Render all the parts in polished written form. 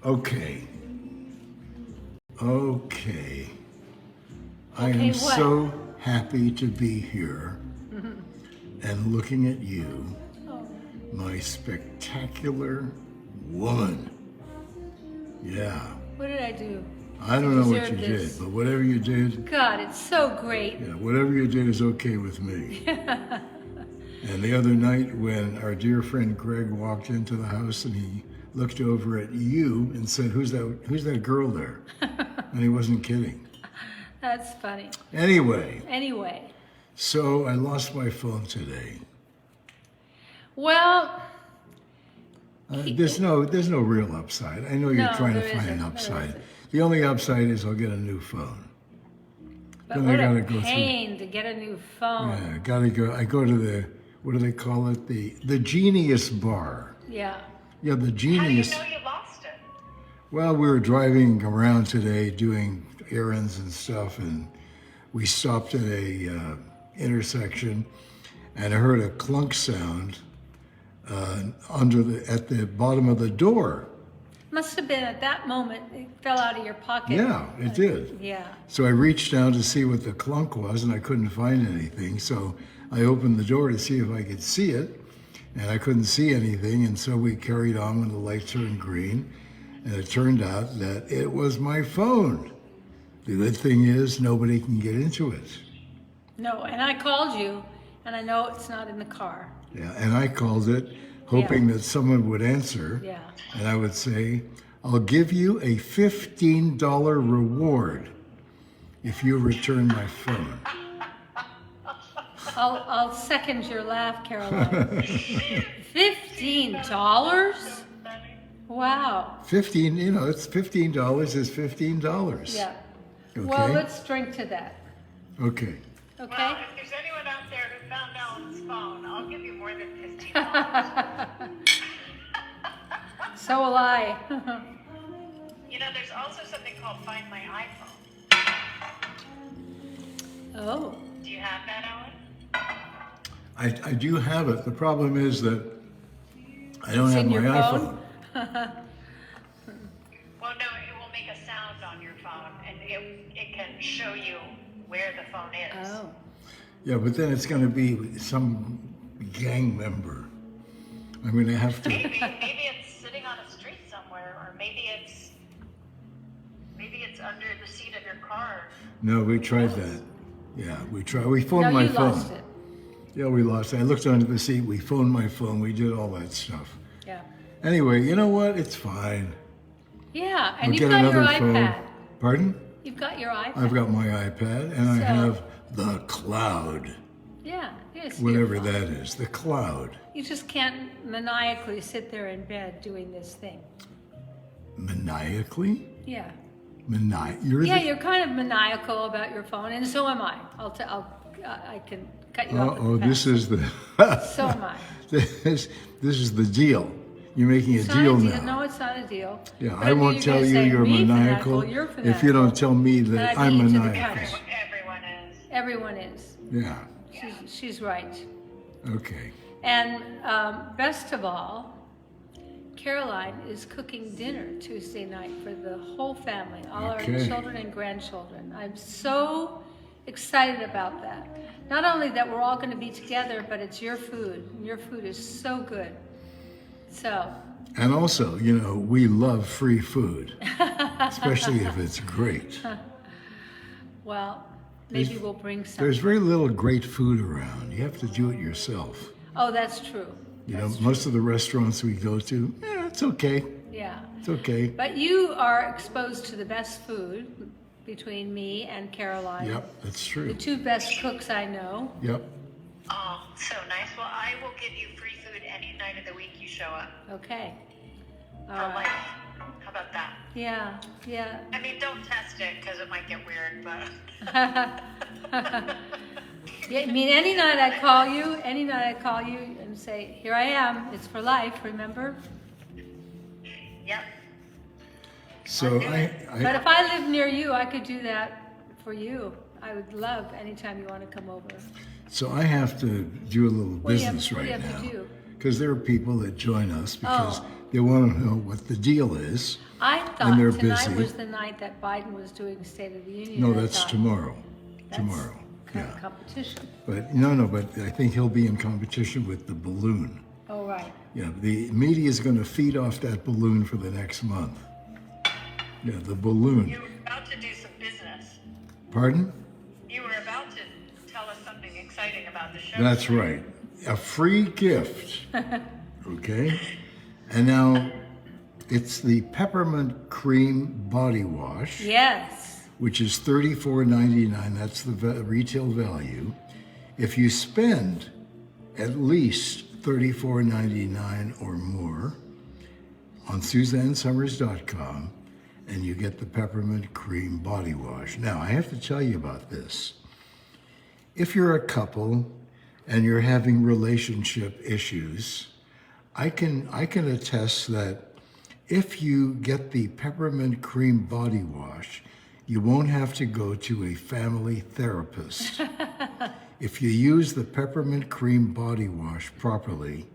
Okay. Okay. I Okay, am what? so happy to be here and looking at you, Oh, my spectacular woman. Yeah. what did I do? I to don't know what you deserve this? did, but whatever you did, God, it's so great. yeah, whatever you did is okay with me. And the other night when our dear friend Greg walked into the house and he looked over at you and said, who's that girl there? And he wasn't kidding. That's funny. Anyway, Anyway, so I lost my phone today. well, There's no real upside. I know you're No, trying to there find isn't. an There upside. isn't. The only upside is I'll get a new phone. but Then what I a gotta go through. pain to get a new phone. Yeah, gotta go. I go to the, what do they call it? The Genius Bar. Yeah. Yeah, the How do you Genius. know you lost it? Well, we were driving around today doing errands and stuff, and we stopped at a intersection, and I heard a clunk sound at the bottom of the door. Must have been at that moment it fell out of your pocket. Yeah, it did. Yeah. So I reached down to see what the clunk was, and I couldn't find anything. So I opened the door to see if I could see it, and I couldn't see anything. And so we carried on when the light turned green, and it turned out that it was my phone. The good thing is nobody can get into it. No, and I called you, and I know it's not in the car. Yeah, and I called it, hoping that someone would answer. Yeah. And I would say, I'll give you a $15 reward if you return my phone. I'll second your laugh, Caroline. $15? Wow. 15, it's $15 is $15. Yeah. Okay. Well, let's drink to that. Okay. Okay? Well, if there's anyone out there who found Alan's phone, I'll give you more than $15. So will I. You know, there's also something called Find My iPhone. Oh. Do you have that, Alan? I do have it. The problem is that I don't It's have in my your iPhone. phone? Well, no, it will make a sound on your phone, and it can show you where the phone is. Oh. Yeah, but then it's going to be some gang member. I'm going to have to. Maybe it's sitting on a street somewhere, or maybe it's under the seat of your car. No, we tried that. Yeah, we tried. We phoned No, my you phone. lost it. Yeah, we lost it. I looked under the seat. We phoned my phone. We did all that stuff. Yeah. Anyway, you know what? It's fine. Yeah, and I'll you've get got your another phone. iPad. Pardon? You've got your iPad. I've got my iPad, and I So- have the cloud, Yeah, yes. whatever your phone. that is. The cloud. You just can't maniacally sit there in bed doing this thing. Maniacally? Yeah. You're You're kind of maniacal about your phone, and so am I. I can cut you off. Oh, this is the. So am I. this is the deal. You're making a It's not deal a now. No, it's not a deal. Yeah, But I knew won't were tell gonna you say you're me maniacal You're if you fanatical, don't tell me and that I I'm beat you to the maniacal. punch. Everyone is. Everyone is. Yeah. She's right. Okay. And best of all, Caroline is cooking dinner Tuesday night for the whole family, all Okay. our children and grandchildren. I'm so excited about that. Not only that we're all going to be together, but it's your food. And your food is so good. So, And also, we love free food, especially if it's great. well, maybe we'll bring some. There's very little great food around. You have to do it yourself. Oh, that's true. Most of the restaurants we go to, it's okay. Yeah. It's okay. But you are exposed to the best food between me and Caroline. Yep, that's The true. two best cooks I know. Yep. Oh, so nice. Well, I will give you free food any night of the week you show up. Okay. All For right. life. How about that? Yeah, yeah. I mean, don't test it because it might get weird, but. Yeah, I mean, any night I call you and say, here I am, it's for life, remember? Yep. So But if I live near you, I could do that for you. I would love anytime you want to come over. So I have to do a little What do you have- business what do you right have to now. do? Because there are people that join us because They want to know what the deal is. I And thought they're tonight busy. was the night that Biden was doing State of the Union. No, I that's thought, tomorrow. that's Tomorrow. kind of Yeah. competition. But no, but I think he'll be in competition with the balloon. Oh, right. Yeah, the media is going to feed off that balloon for the next month. Yeah, the balloon. You were about to do some business. Pardon? You were about to tell us something exciting about the show. That's right. A free gift. Okay? And now it's the peppermint cream body wash, Yes. which is $34.99. That's the retail value. If you spend at least $34.99 or more on SuzanneSummers.com, and you get the peppermint cream body wash. Now, I have to tell you about this. If you're a couple and you're having relationship issues, I can attest that if you get the peppermint cream body wash, you won't have to go to a family therapist. If you use the peppermint cream body wash properly,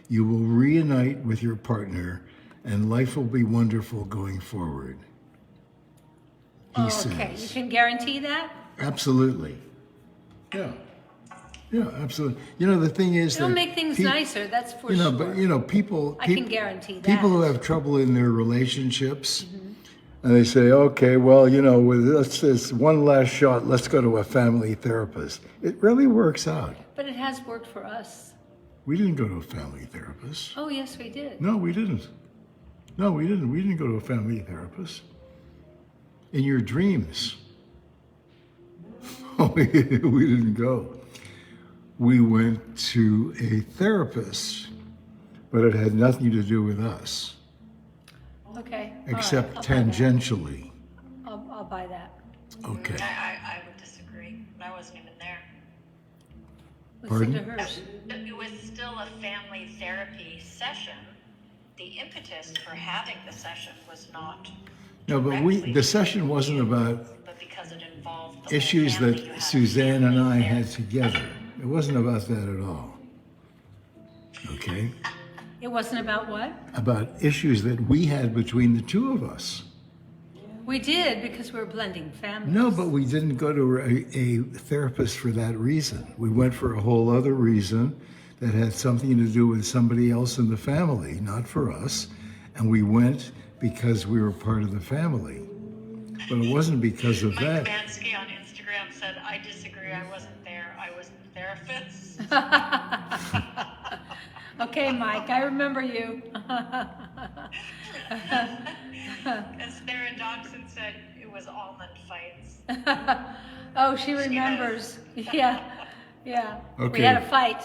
you will reunite with your partner and life will be wonderful going forward. He Oh, okay. You says. can guarantee that? Absolutely. Yeah. Yeah, absolutely. You know, the thing is It'll that make things nicer, that's for you know, sure. but you know, people I can guarantee that. people who have trouble in their relationships, and they say, okay, well, you know, with this one last shot, let's go to a family therapist. It really works out. But it has worked for us. We didn't go to a family therapist. Oh, yes, we did. No, we didn't. No, we didn't. We didn't go to a family therapist. In your dreams. Oh, we didn't go. We went to a therapist, but it had nothing to do with us, Okay. all right, except I'll buy that. tangentially. I'll buy that. Okay. I would disagree. I wasn't even there. Listen to Pardon? hers. It was still a family therapy session. The impetus for having the session was not No, but directly the session wasn't about but because it involved the whole issues family, that you had Suzanne and I family had together. It wasn't about that at all. Okay? It wasn't about what? About issues that we had between the two of us. We did because we were blending families. No, but we didn't go to a therapist for that reason. We went for a whole other reason that had something to do with somebody else in the family, not for us. And we went because we were part of the family. But it wasn't because of Mike that. Bansky on Instagram said, I disagree, I wasn't there, I was the therapist. Okay, Mike, I remember you. And Sarah Dobson said it was almond fights. Oh, she remembers. Yeah, yeah. We Okay. had a fight,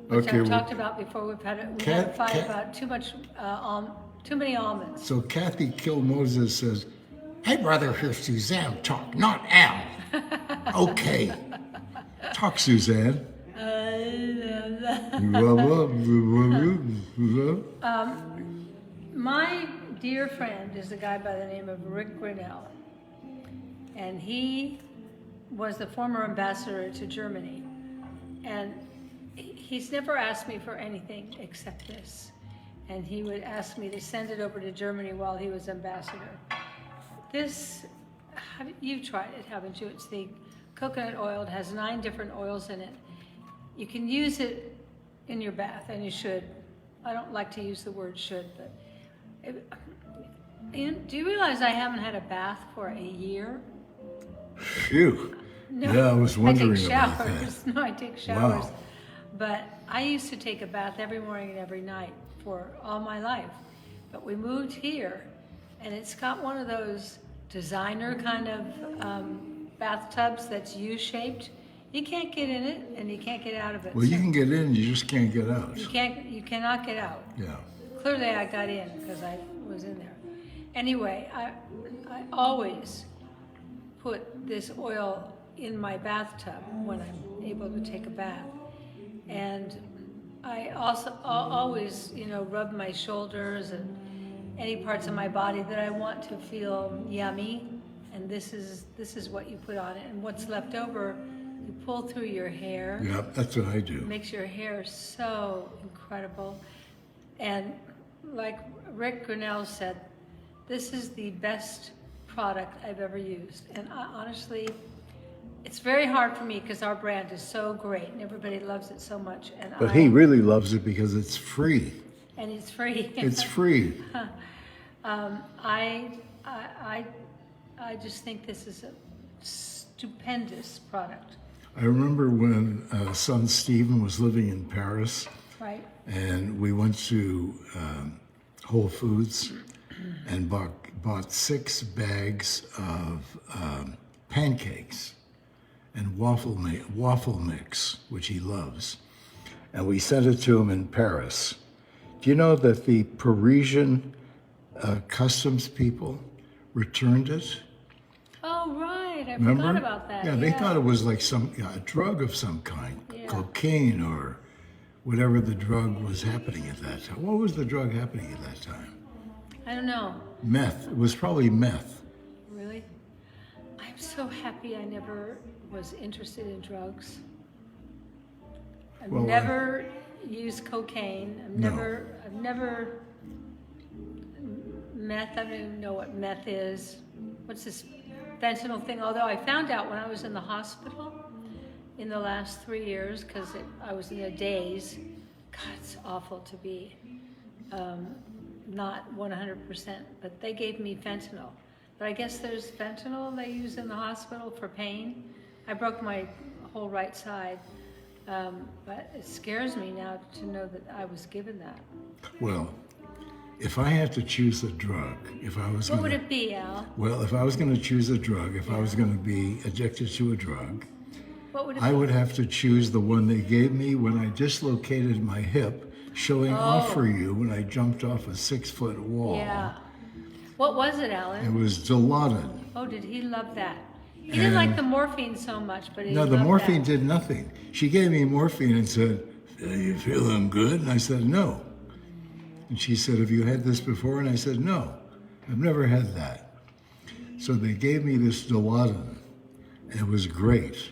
which Okay, I've well, talked about before. We had a Cat- fight Cat- about too many almonds. So Kathy Kill Moses says, I'd rather hear Suzanne talk, not Al. Okay. Talk, Suzanne. My dear friend is a guy by the name of Rick Grinnell, and he was the former ambassador to Germany, and he's never asked me for anything except this, and he would ask me to send it over to Germany while he was ambassador. This, you've tried it, haven't you? It's the coconut oil. It has 9 different oils in it. You can use it in your bath, and you should. I don't like to use the word should, but do you realize I haven't had a bath for a year? Phew. No, Yeah, I was wondering I take about showers. that. No, I take showers. Wow. But I used to take a bath every morning and every night for all my life. But we moved here, and it's got one of those designer kind of bathtubs that's U-shaped. You can't get in it, and you can't get out of it. Well, you So can get in, you just can't get out. you cannot get out. Yeah. Clearly, I got in because I was in there. Anyway, I always put this oil in my bathtub when I'm able to take a bath, and I also always, rub my shoulders and any parts of my body that I want to feel yummy. And this is what you put on it, and what's left over, you pull through your hair. Yeah, that's what I do. Makes your hair so incredible. And like Rick Grinnell said, this is the best product I've ever used. And honestly, it's very hard for me because our brand is so great and everybody loves it so much. And But he really loves it because it's free. and it's free. It's free. I just think this is a stupendous product, I remember when son Stephen was living in Paris, right? and we went to Whole Foods and bought 6 bags of pancakes and waffle mix, which he loves, and we sent it to him in Paris. Do you know that the Parisian customs people returned it? Oh, right. I Remember? forgot about that. Yeah, they thought it was like a drug of some kind, cocaine or whatever the drug was happening at that time. What was the drug happening at that time? I don't know. Meth. It was probably meth. Really? I'm so happy I never was interested in drugs. I've Well, never used cocaine. I've No. never meth. I don't even know what meth is. What's this fentanyl thing? Although I found out when I was in the hospital in the last 3 years, because I was in a daze. God, it's awful to be not 100%, but they gave me fentanyl. But I guess there's fentanyl they use in the hospital for pain. I broke my whole right side, but it scares me now to know that I was given that. Well, if I had to choose a drug, if I was What would going it be, Al? well, if I was going to choose a drug, if I was going to be addicted to a drug, What would it I be? would have to choose the one they gave me when I dislocated my hip, showing off for you when I jumped off a 6-foot wall. Yeah. What was it, It Alan? was Dilaudid. Oh, did he love that? He didn't like the morphine so much, but he No, the loved morphine that. did nothing. She gave me morphine and said, "Are you feeling good?" And I said, "No." And she said, "Have you had this before?" And I said, "No, I've never had that." So they gave me this Dilaudid, and it was great.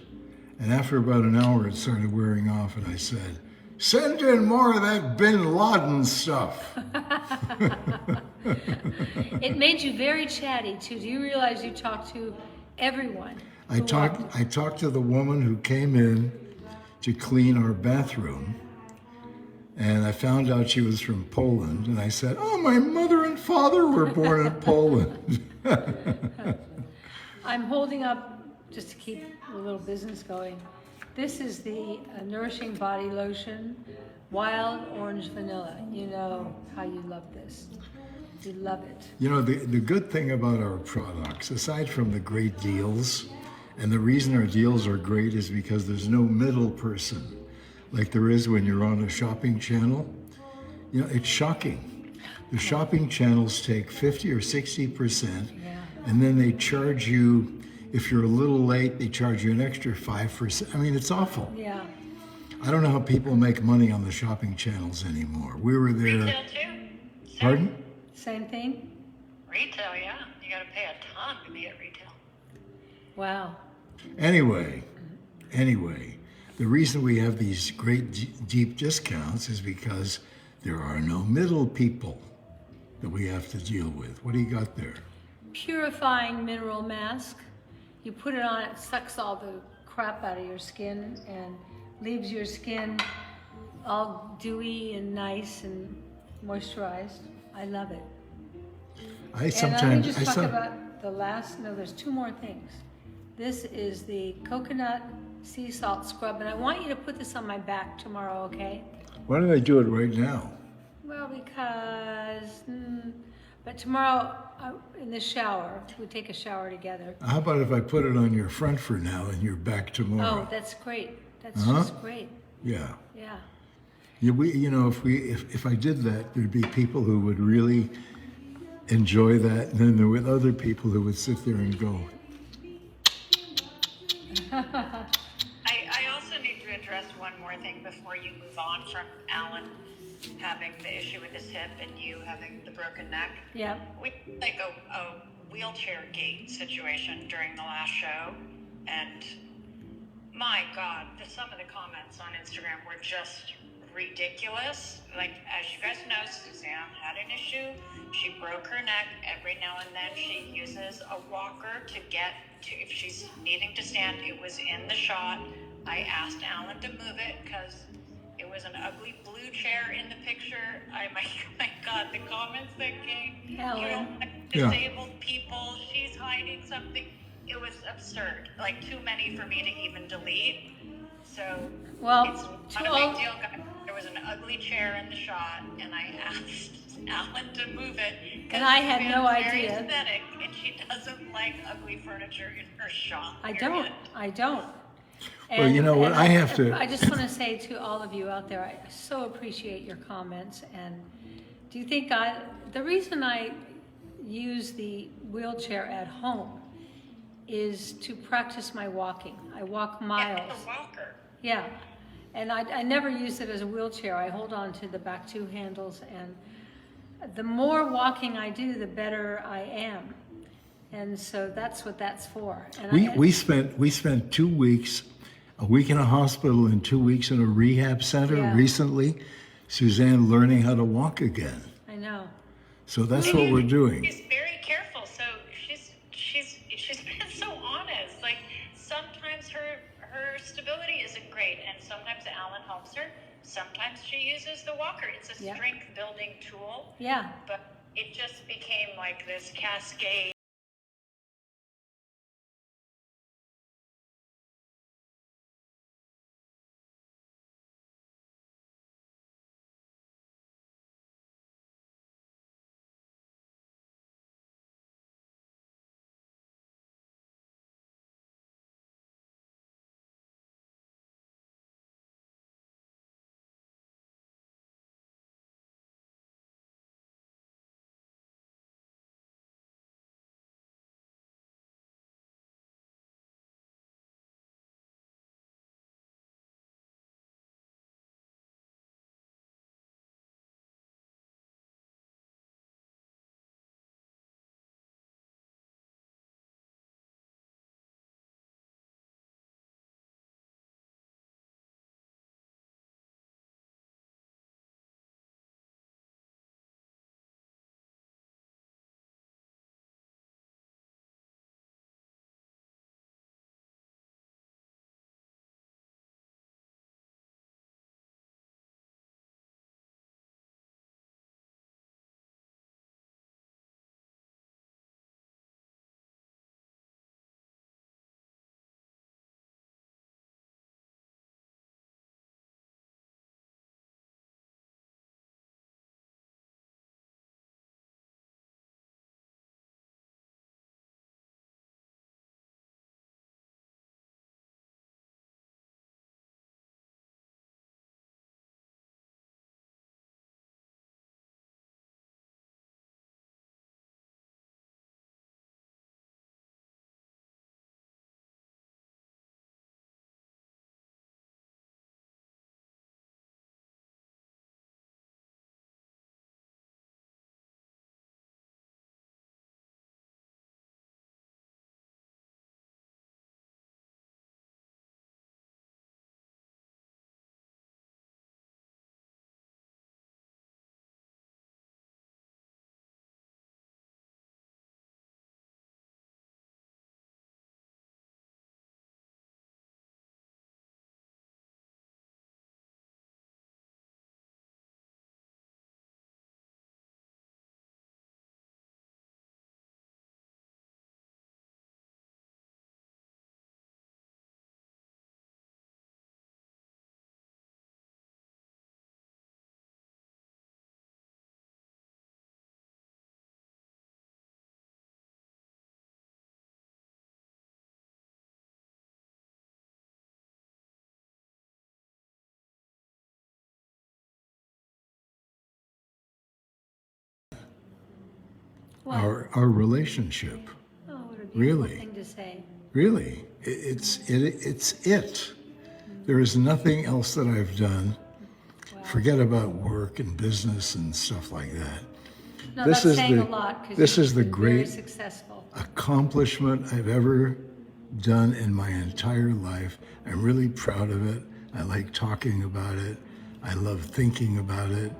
And after about an hour, it started wearing off, and I said, "Send in more of that Bin Laden stuff." It made you very chatty too. Do you realize you talked to everyone? I who talked to the woman who came in to clean our bathroom, and I found out she was from Poland, and I said, "Oh, my mother and father were born in Poland." I'm holding up, just to keep a little business going. This is the Nourishing Body Lotion, Wild Orange Vanilla. You know how you love this. You love it. You know, the good thing about our products, aside from the great deals, and the reason our deals are great is because there's no middle person like there is when you're on a shopping channel. You know, it's shocking. The shopping channels take 50 or 60%, and then they charge you, if you're a little late, they charge you an extra 5%. I mean, it's awful. Yeah. I don't know how people make money on the shopping channels anymore. We were there. Retail too? Pardon? Same thing? Retail, yeah. You gotta pay a ton to be at retail. Wow. Anyway, the reason we have these great deep discounts is because there are no middle people that we have to deal with. What do you got there? Purifying mineral mask. You put it on, it sucks all the crap out of your skin and leaves your skin all dewy and nice and moisturized. I love it. I And let me sometimes, just talk about the last, no, there's 2 more things. This is the coconut sea salt scrub, and I want you to put this on my back tomorrow, okay? why don't I do it right now? Well, because, but tomorrow in the shower, we take a shower together. How about if I put it on your front for now and you're back tomorrow? Oh, that's great. That's just great. Yeah. Yeah. Yeah, if I did that, there'd be people who would really enjoy that, and then there were other people who would sit there and go, I also need to address one more thing before you move on from Alan having the issue with his hip and you having the broken neck. Yeah. We had like a wheelchair gate situation during the last show, and my God, some of the comments on Instagram were just ridiculous. Like, as you guys know, Suzanne had an issue. She broke her neck. Every now and then she uses a walker to get to, if she's needing to stand. It was in the shot. I asked Alan to move it because it was an ugly blue chair in the picture. My God, the comments that came. You Alan. don't like Yeah. disabled people. She's hiding something. It was absurd. Like, too many for me to even delete. So Well, it's to not a all- big deal, guys. There was an ugly chair in the shot, and I asked Alan to move it. 'cause And I had no Suzanne's very idea. aesthetic, and she doesn't like ugly furniture in her shop. I period. don't. Well, you know what, And I have to- I just want to say to all of you out there, I so appreciate your comments. And do you think the reason I use the wheelchair at home is to practice my walking. I walk Yeah, miles. it's a walker. Yeah, and I never use it as a wheelchair. I hold on to the back two handles, and the more walking I do, the better I am. And so that's what that's for. And We spent 2 weeks, a week in a hospital and 2 weeks in a rehab center Yeah. recently. Suzanne learning how to walk again. I know. So that's what we're doing. She's very careful, so she's been so honest. Like, sometimes her stability isn't great, and sometimes Alan helps her. Sometimes she uses the walker. It's a Yeah. strength building tool, Yeah. but it just became like this cascade. Our relationship. Oh, what a beautiful Really? thing to say. Really, it's it. There is nothing else that I've done. Wow. Forget about work and business and stuff like that. No, This that's is saying the- a lot because this is the very great- successful. Accomplishment I've ever done in my entire life. I'm really proud of it. I like talking about it. I love thinking about it.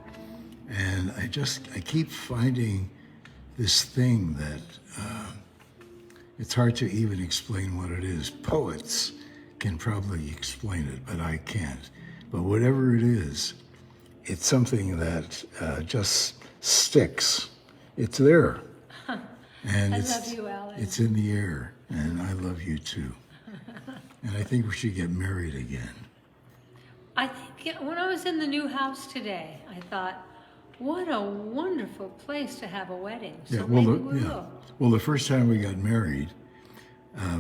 And I keep finding this thing that it's hard to even explain what it is. Poets can probably explain it, but I can't. But whatever it is, it's something that just sticks. It's there. And I love you, Alan. it's in the air, and I love you too. And I think we should get married again. I think when I was in the new house today, I thought, what a wonderful place to have a wedding. So maybe we will. Well, the first time we got married,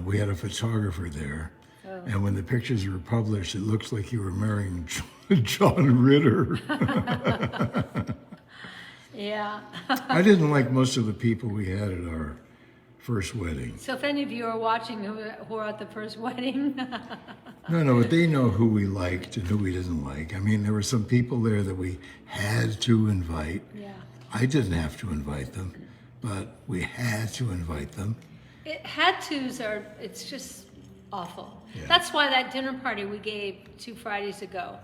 we had a photographer there. Oh. And when the pictures were published, it looked like you were marrying John Ritter. Yeah. I didn't like most of the people we had at our first wedding. So if any of you are watching who are at the first wedding, No, but they know who we liked and who we didn't like. I mean, there were some people there that we had to invite. yeah. I didn't have to invite them, but we had to invite them. Had tos are, it's just awful. Yeah. That's why that dinner party we gave 2 Fridays ago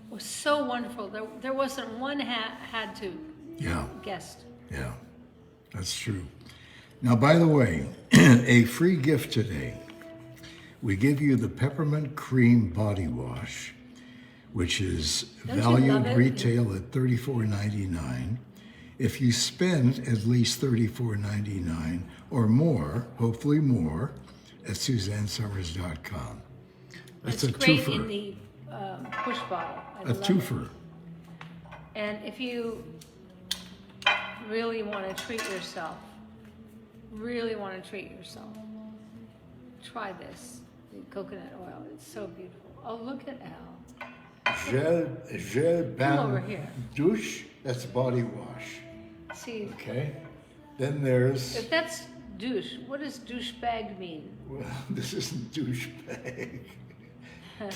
was so wonderful. There wasn't one had to Yeah. guest. Yeah, that's true. Now, by the way, a free gift today. We give you the Peppermint Cream Body Wash, which is Don't you valued love it? retail at $34.99. If you spend at least $34.99 or more, hopefully more, at SuzanneSummers.com. That's It's a great twofer. in the push bottle. I A love it. twofer. And if you really want to treat yourself, try this, the coconut oil. It's so beautiful. Oh, look at Al. Gel Come over Bain here. Douche, that's body wash. See, Okay? Then there's, if that's douche, what does douchebag mean? well, this isn't douchebag.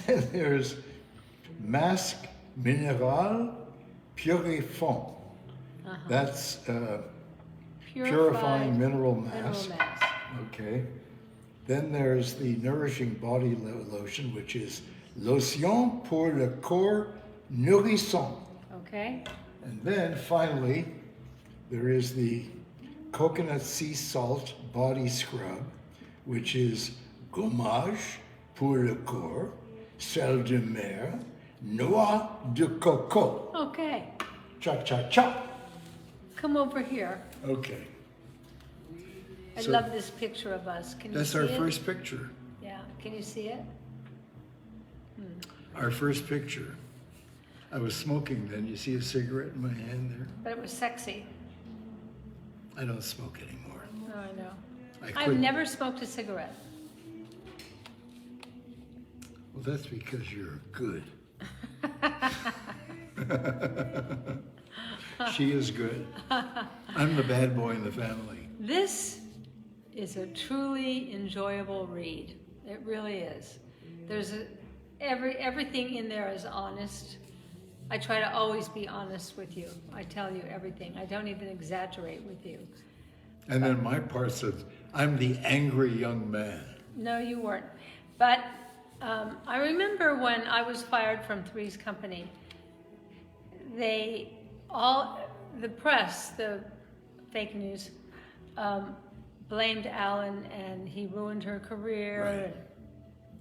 Then there's Masque Mineral Purifond. That's purifying mineral mask. Okay. Then there's the nourishing body lotion, which is Lotion pour le corps nourrissant. Okay. And then finally, there is the coconut sea salt body scrub, which is gommage pour le corps, sel de mer, noix de coco. Okay. Cha cha cha. Come over here. Okay. I So- love this picture of us. Can you That's see our it? first picture. Yeah. Can you see it? Our first picture. I was smoking then. You see a cigarette in my hand there? But it was sexy. I don't smoke anymore. Oh, I know. I I've quit. never smoked a cigarette. Well, that's because you're good. She is good. I'm the bad boy in the family. This is a truly enjoyable read. It really is. There's everything in there is honest. I try to always be honest with you. I tell you everything. I don't even exaggerate with you. And then my part says, I'm the angry young man. No, you weren't. But I remember when I was fired from Three's Company, the press, the fake news, blamed Alan and he ruined her career. Right. And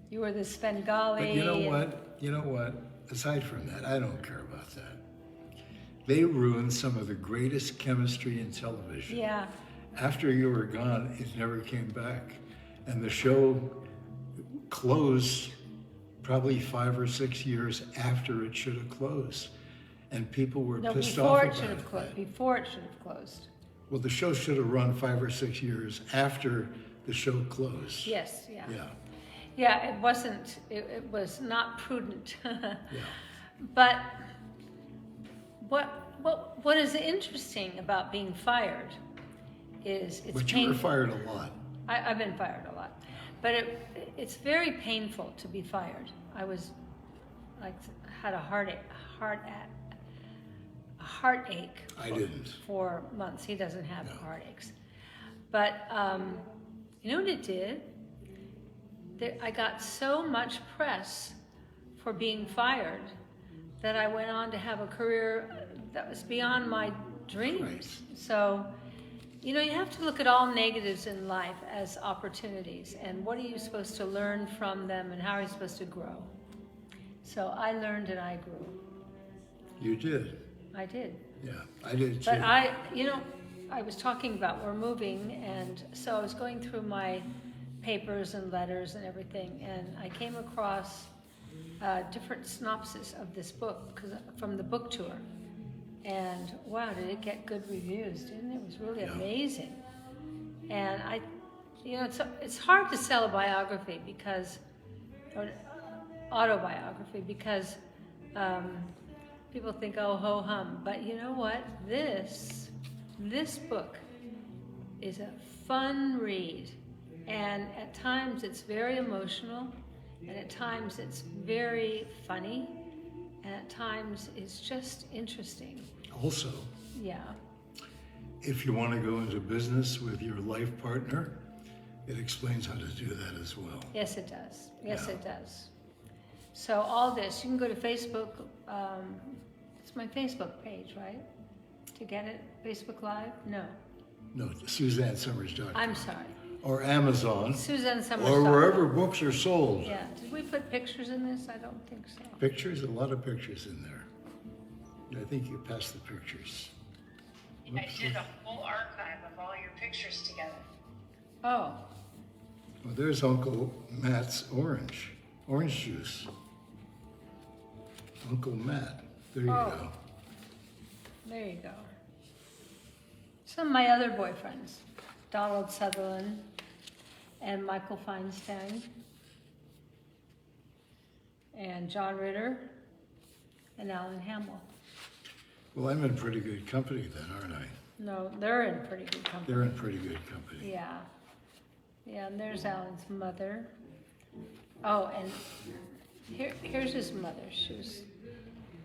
you were the Svengali. But you know what? You know what? Aside from that, I don't care about that. They ruined some of the greatest chemistry in television. Yeah. After you were gone, it never came back. And the show closed probably 5 or 6 years after it should have closed. And people were No, pissed before off it about should have closed. Before it should have closed. Well, the show should have run 5 or 6 years after the show closed. Yes, yeah. Yeah, Yeah, it wasn't, it was not prudent. yeah. But what is interesting about being fired is it's But you were painful. fired a lot. I've been fired a lot, but it's very painful to be fired. I was had a heartache I didn't. for months. He doesn't have No. heartaches, but you know what it did? I got so much press for being fired that I went on to have a career that was beyond my dreams. Right. So, you know, you have to look at all negatives in life as opportunities, and what are you supposed to learn from them, and how are you supposed to grow? So I learned and I grew. You did. I did. Yeah, I did too. But I was talking about we're moving, and so I was going through my papers and letters and everything, and I came across different synopsis of this book from the book tour. And wow, did it get good reviews, didn't it? It was really amazing. And it's hard to sell a biography or autobiography because people think, oh, ho hum. But you know what? This book is a fun read. And at times it's very emotional, and at times it's very funny, and at times it's just interesting. Also, Yeah. if you want to go into business with your life partner, it explains how to do that as well. Yes, it does. Yes, Yeah. it does. So all this, you can go to Facebook. It's my Facebook page, right? To get it, Facebook Live? No, No, SuzanneSummers.com. I'm sorry. Or Amazon. Susan Summers. Or wherever books are sold. Yeah. Did we put pictures in this? I don't think so. Pictures, a lot of pictures in there. I think you passed the pictures. I did a whole archive of all your pictures together. Oh, Well, there's Uncle Matt's orange juice. Uncle Matt. There you Oh. go. there you go. Some of my other boyfriends, Donald Sutherland and Michael Feinstein and John Ritter and Alan Hamill. Well, I'm in pretty good company then, aren't I? No, they're in pretty good company. They're in pretty good company. Yeah. Yeah, and there's Alan's mother. Oh, and here's his mother. She was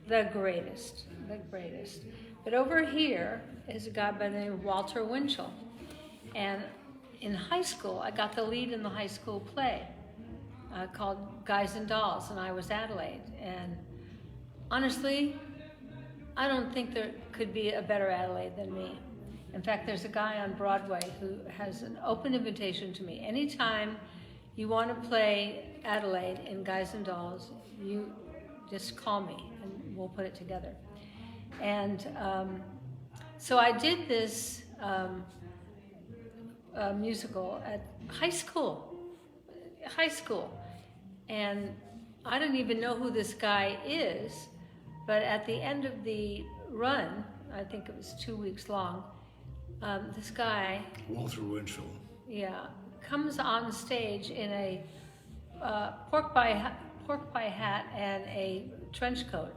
the greatest, the greatest. But over here is a guy by the name of Walter Winchell. And in high school, I got the lead in the high school play called Guys and Dolls, and I was Adelaide. And honestly, I don't think there could be a better Adelaide than me. In fact, there's a guy on Broadway who has an open invitation to me. Anytime you want to play Adelaide in Guys and Dolls, you just call me and we'll put it together. And so I did this musical at high school. And I don't even know who this guy is, but at the end of the run, I think it was 2 weeks long, this guy, Walter Winchell. yeah, comes on stage in a pork pie hat and a trench coat.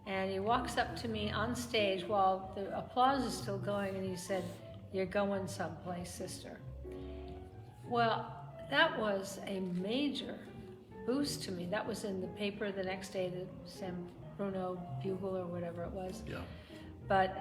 And he walks up to me on stage while the applause is still going, and he said, "You're going someplace, sister." Well, that was a major boost to me. That was in the paper the next day, the San Bruno Bugle or whatever it was. Yeah. But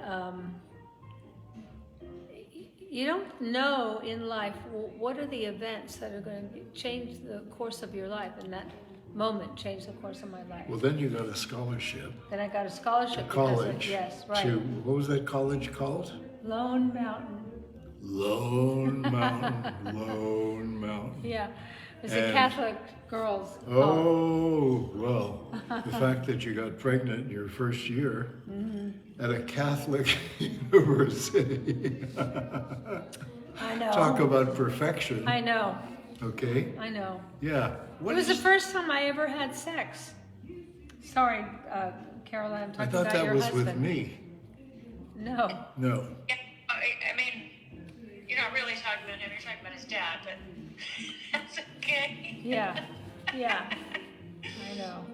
you don't know in life what are the events that are going to change the course of your life, and that moment changed the course of my life. Well, then you got a scholarship. Then I got a scholarship To because of, college. yes, right. To, what was that college called? Lone Mountain. Lone Mountain. Lone Mountain. Yeah, it was a And- Catholic girls. Oh, well, the fact that you got pregnant in your first year at a Catholic university. I know. Talk about perfection. I know. Okay? I know. Yeah. It was the first time I ever had sex. Sorry, Caroline, I'm I talking thought about that your was husband. with me. No. No. Yeah, I mean, you're not really talking about him, you're talking about his dad, but that's okay. Yeah. Yeah. I know.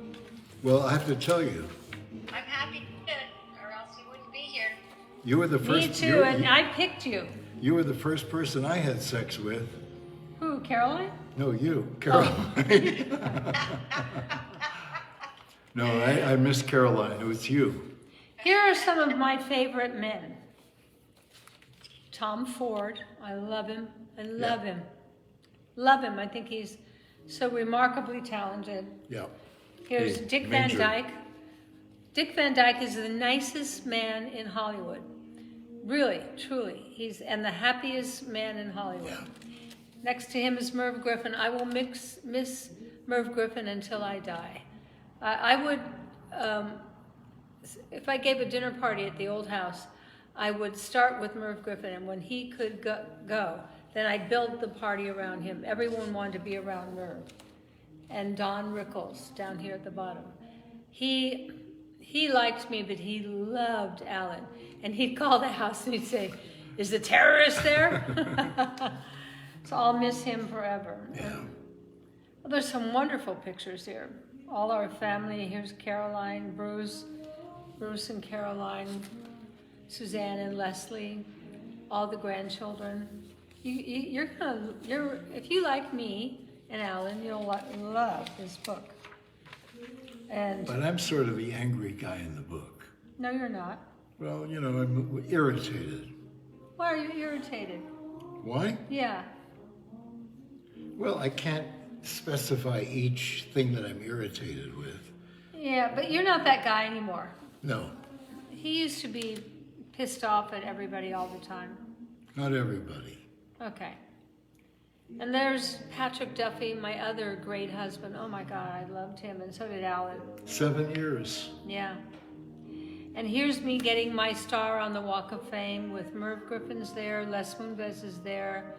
Well, I have to tell you, I'm happy you did, or else you wouldn't be here. you were the first. Me too, and I picked you. You were the first person I had sex with. Who, Caroline? No, you, Caroline. No, I miss Caroline. It was you. Here are some of my favorite men. Tom Ford, I love him. I love him. Love him. I think he's so remarkably talented. Yeah. Here's Hey, Dick Major. Van Dyke. Dick Van Dyke is the nicest man in Hollywood. Really, truly. And the happiest man in Hollywood. Next to him is Merv Griffin. I will miss Merv Griffin until I die. I would, if I gave a dinner party at the old house, I would start with Merv Griffin, and when he could go, then I'd build the party around him. Everyone wanted to be around Merv. And Don Rickles down here at the bottom. He liked me, but he loved Alan. And he'd call the house and he'd say, "Is the terrorist there?" So I'll miss him forever. Yeah. Well, there's some wonderful pictures here. All our family. Here's Caroline, Bruce and Caroline, Suzanne and Leslie, all the grandchildren. If you like me and Alan, you'll love this book. But I'm sort of the angry guy in the book. No, you're not. Well, I'm irritated. Why are you irritated? Why? Yeah. Well, I can't specify each thing that I'm irritated with. Yeah, but you're not that guy anymore. No, He used to be pissed off at everybody all the time. not everybody. Okay. And there's Patrick Duffy, my other great husband. Oh my God, I loved him, and so did Alan. 7 years. Yeah. And here's me getting my star on the Walk of Fame with Merv Griffin's there, Les Moonves is there.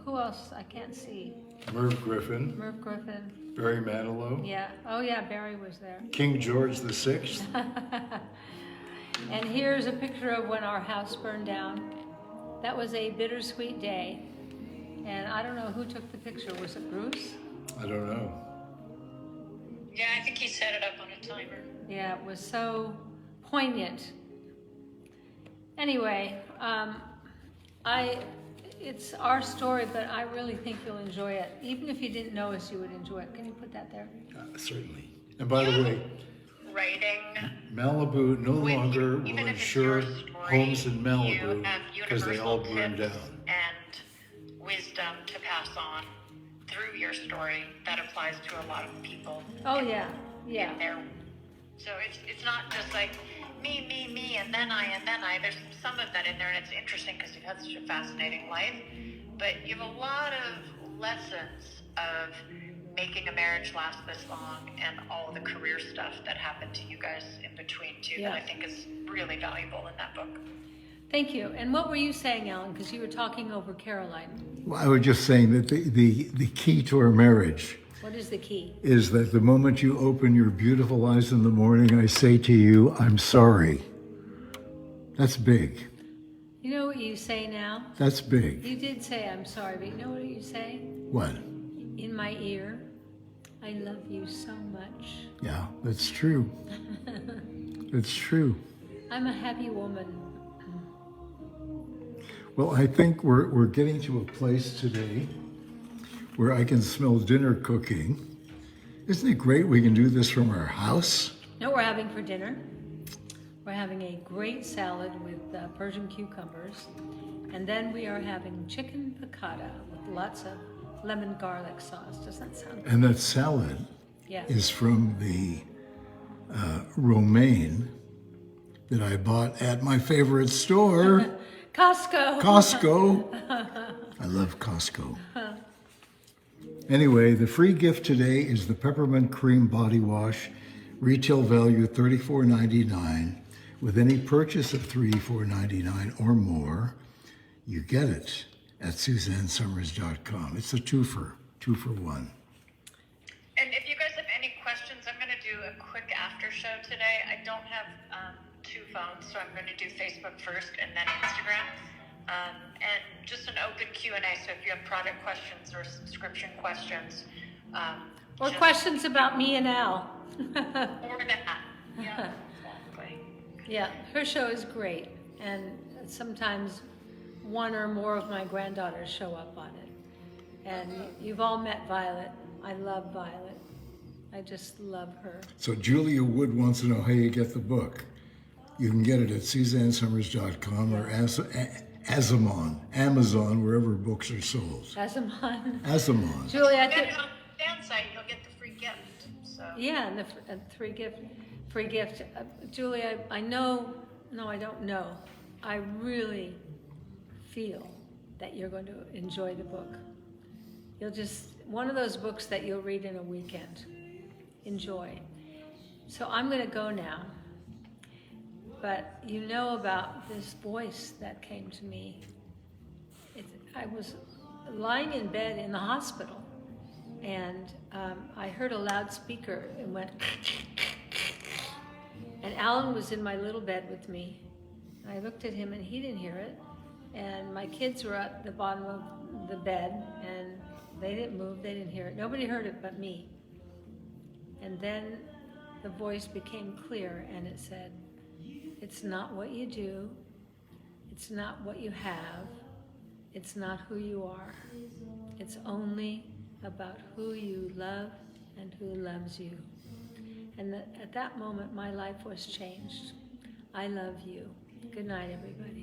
Who else? I can't see. Merv Griffin, Merv Griffin. Barry Manilow, Yeah. Oh yeah, Barry was there. King George VI. And here's a picture of when our house burned down. That was a bittersweet day. And I don't know who took the picture. Was it Bruce? I don't know. Yeah, I think he set it up on a timer. Yeah, it was so poignant. Anyway, it's our story, but I really think you'll enjoy it. Even if you didn't know us, you would enjoy it. Can you put that there? Certainly. And by the way, Writing. Malibu no longer will Even if it's your insure story, homes in you Malibu have because they all universal burned tips down. and wisdom to pass on through your story that applies to a lot of people. Oh yeah, yeah. In there. So it's not just like me, and then I. There's some of that in there, and it's interesting because you've had such a fascinating life. But you have a lot of lessons of making a marriage last this long and all the career stuff that happened to you guys in between too, Yeah. that I think is really valuable in that book. Thank you. And what were you saying, Alan? Because you were talking over Caroline. Well, I was just saying that the key to our marriage What is the key? is that the moment you open your beautiful eyes in the morning, I say to you, I'm sorry. That's big. You know what you say now? That's big. You did say I'm sorry, but you know what you say? What? In my ear, I love you so much. Yeah, that's true. It's true. I'm a happy woman. Well, I think we're getting to a place today where I can smell dinner cooking. Isn't it great we can do this from our house? You know what we're having for dinner? We're having a great salad with Persian cucumbers. And then we are having chicken piccata with lots of lemon garlic sauce. Does that sound good? And that salad Yes. is from the romaine that I bought at my favorite store, Costco. Costco. I love Costco. Anyway, the free gift today is the Peppermint Cream Body Wash, retail value $34.99. With any purchase of $34.99 or more, you get it at SuzanneSummers.com. It's a two for one. And if you guys have any questions, I'm going to do a quick after show today. I don't have two phones, so I'm going to do Facebook first and then Instagram. And just an open Q&A, so if you have product questions or subscription questions. Or questions about me and Al. Or that. Yeah, exactly. Yeah, her show is great. And sometimes one or more of my granddaughters show up on it. And you've all met Violet. I love Violet. I just love her. So Julia Wood wants to know how you get the book. You can get it at SuzanneSummers.com or Amazon, wherever books are sold. Asamon. Amazon. Julie, I And think, then on the fan site, you'll get the free gift. So yeah, and the free gift. free gift. Julie, I know, no, I don't know. I really feel that you're going to enjoy the book. You'll just, one of those books that you'll read in a weekend. Enjoy. So I'm going to go now. But you know about this voice that came to me. I was lying in bed in the hospital, and I heard a loudspeaker and went, and Alan was in my little bed with me. And I looked at him and he didn't hear it. And my kids were at the bottom of the bed and they didn't move, they didn't hear it. Nobody heard it but me. And then the voice became clear and it said, it's not what you do, it's not what you have, it's not who you are. It's only about who you love and who loves you. And at that moment, my life was changed. I love you. Good night, everybody.